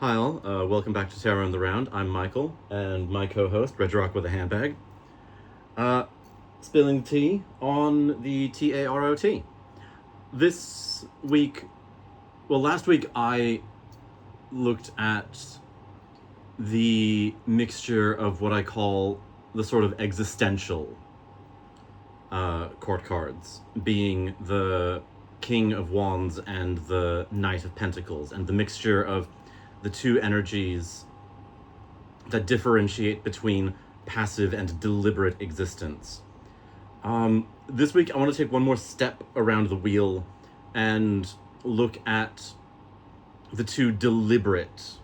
Hi all, welcome back to Tarot on the Round. I'm Michael, and my co-host, Red Rock with a Handbag, spilling tea on the Tarot. This week, last week I looked at the mixture of what I call the sort of existential court cards, being the King of Wands and the Knight of Pentacles, and the mixture of the two energies that differentiate between passive and deliberate existence. This week, I want to take one more step around the wheel and look at the two deliberate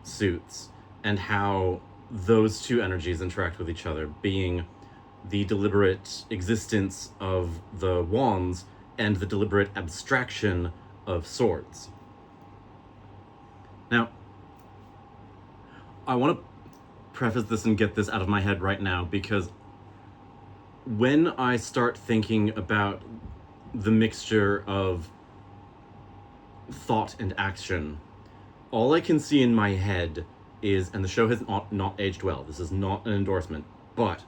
suits and how those two energies interact with each other, being the deliberate existence of the wands and the deliberate abstraction of swords. Now, I want to preface this and get this out of my head right now, because when I start thinking about the mixture of thought and action, all I can see in my head is, and the show has not aged well, this is not an endorsement, but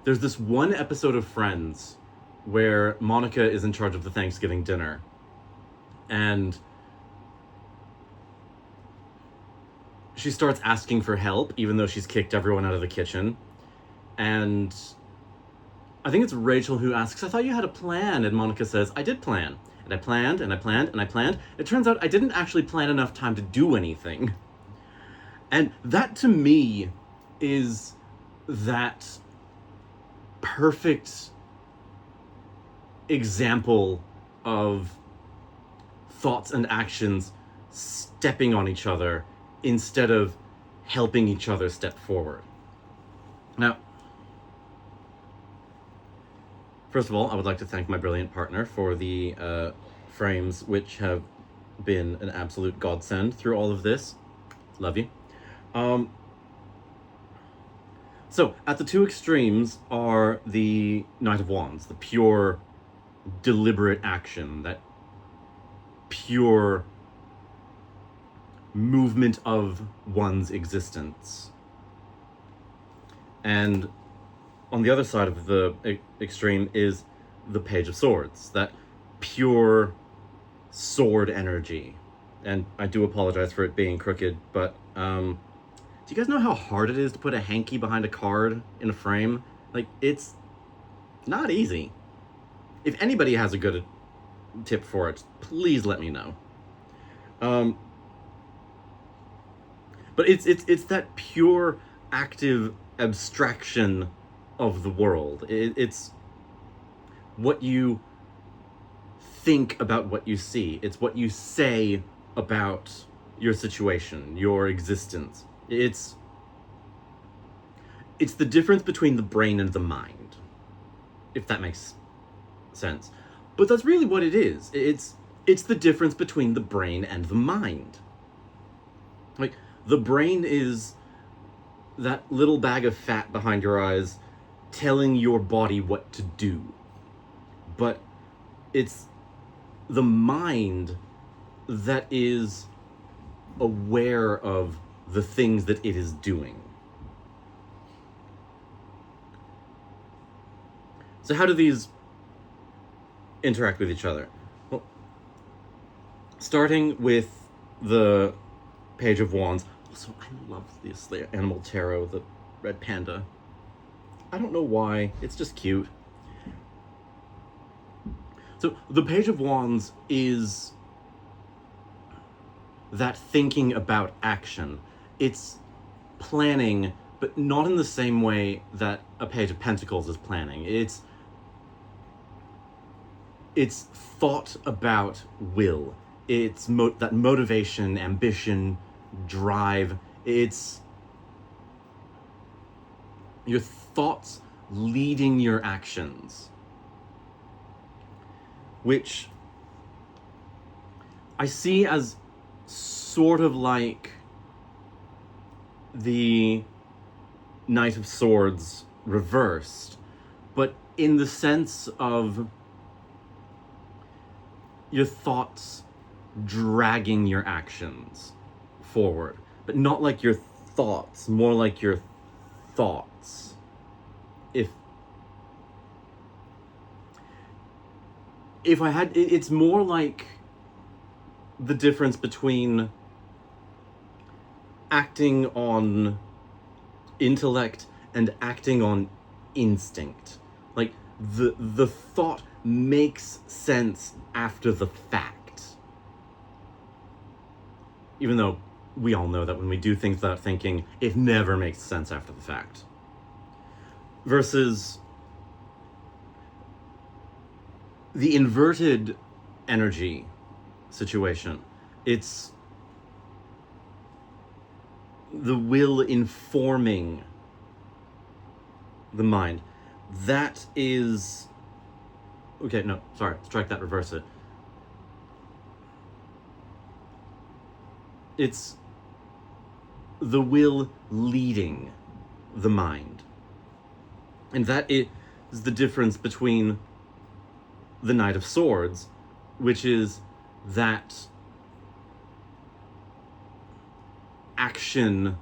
there's this one episode of Friends where Monica is in charge of the Thanksgiving dinner, and she starts asking for help, even though she's kicked everyone out of the kitchen. And I think it's Rachel who asks, I thought you had a plan. And Monica says, I did plan. And I planned, and I planned, and I planned. It turns out I didn't actually plan enough time to do anything. And that, to me, is that perfect example of thoughts and actions stepping on each other instead of helping each other step forward. Now, first of all, I would like to thank my brilliant partner for the frames, which have been an absolute godsend through all of this. Love you. So, at the two extremes are the Knight of Wands, the pure, deliberate action, that pure movement of one's existence. And on the other side of the extreme is the Page of Swords, that pure sword energy. And I do apologize for it being crooked, but do you guys know how hard it is to put a hanky behind a card in a frame? Like, it's not easy. If anybody has a good tip for it, please let me know. But it's that pure, active abstraction of the world. It's what you think about what you see. It's what you say about your situation, your existence. It's the difference between the brain and the mind, if that makes sense. But that's really what it is. It's the difference between the brain and the mind. Like, the brain is that little bag of fat behind your eyes telling your body what to do. But it's the mind that is aware of the things that it is doing. So how do these interact with each other? Well, starting with the Page of Wands. Also, I love this animal tarot, the red panda. I don't know why, it's just cute. So the Page of Wands is that thinking about action. It's planning, but not in the same way that a Page of Pentacles is planning. It's thought about will. It's that motivation, ambition, drive. It's your thoughts leading your actions, which I see as sort of like the Knight of Swords reversed, but in the sense of your thoughts dragging your actions forward, but not like your thoughts, more like your thoughts. If I had, it's more like the difference between acting on intellect and acting on instinct. Like the thought makes sense after the fact. Even though we all know that when we do things without thinking, it never makes sense after the fact. Versus the inverted energy situation. It's the will informing the mind. That is... Okay, no, sorry, strike that, reverse it. It's the will leading the mind. And that is the difference between the Knight of Swords, which is that action,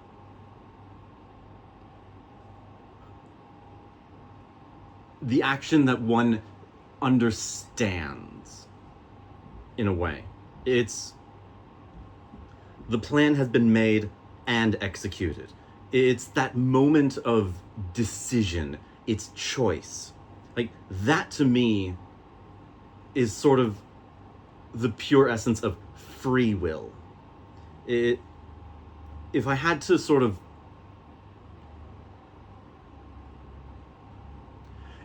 the action that one understands in a way. It's the plan has been made and executed. It's that moment of decision. It's choice. Like, that to me is sort of the pure essence of free will. If I had to sort of...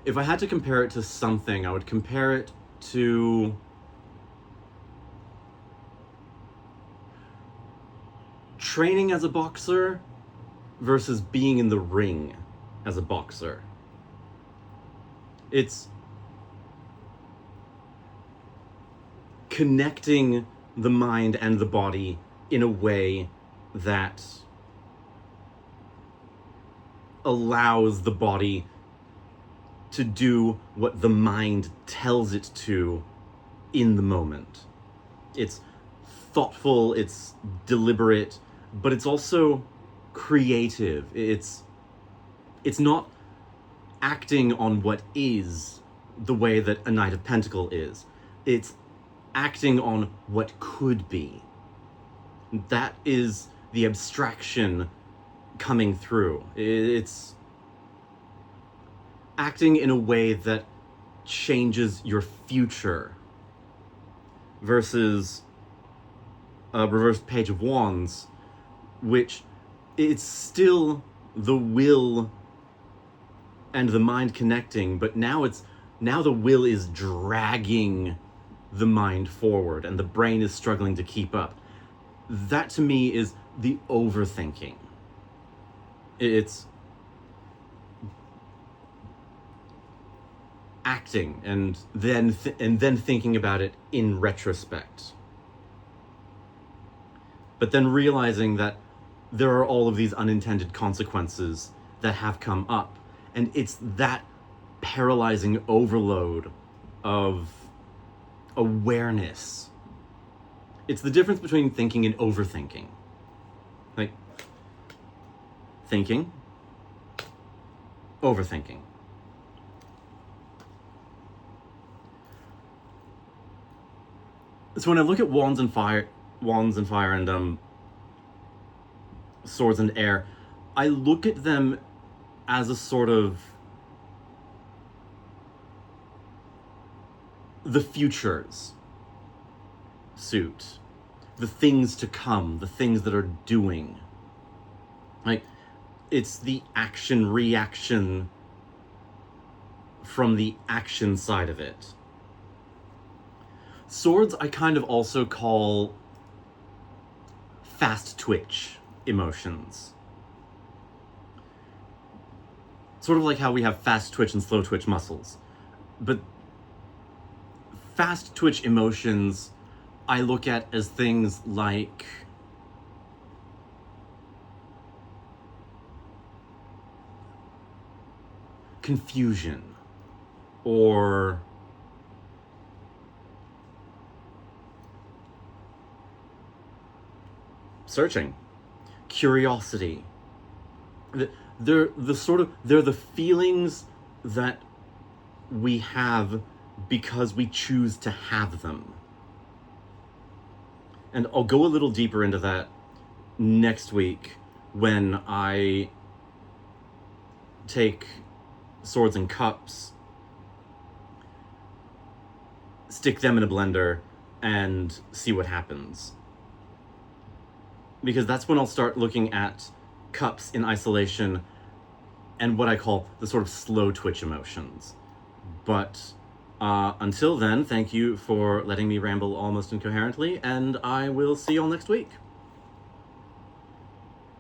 If I had to compare it to something, I would compare it to training as a boxer versus being in the ring as a boxer. It's connecting the mind and the body in a way that allows the body to do what the mind tells it to in the moment. It's thoughtful, it's deliberate, but it's also creative. It's not acting on what is the way that a Knight of Pentacles is. It's acting on what could be. That is the abstraction coming through. It's acting in a way that changes your future versus a reversed Page of Wands, which it's still the will and the mind connecting, but now the will is dragging the mind forward and the brain is struggling to keep up. That to me is the overthinking. It's acting and then thinking about it in retrospect. But then realizing that there are all of these unintended consequences that have come up. And it's that paralyzing overload of awareness. It's the difference between thinking and overthinking. Like, thinking, overthinking. So when I look at wands and fire and swords and air, I look at them as a sort of the futures suit, the things to come, the things that are doing. Like, it's the action reaction from the action side of it. Swords I kind of also call fast twitch emotions. Sort of like how we have fast twitch and slow twitch muscles. But fast twitch emotions I look at as things like confusion or searching, curiosity. They're the feelings that we have because we choose to have them. And I'll go a little deeper into that next week when I take Swords and Cups, stick them in a blender, and see what happens. Because that's when I'll start looking at cups in isolation and what I call the sort of slow twitch emotions. But until then, thank you for letting me ramble almost incoherently, and I will see you all next week.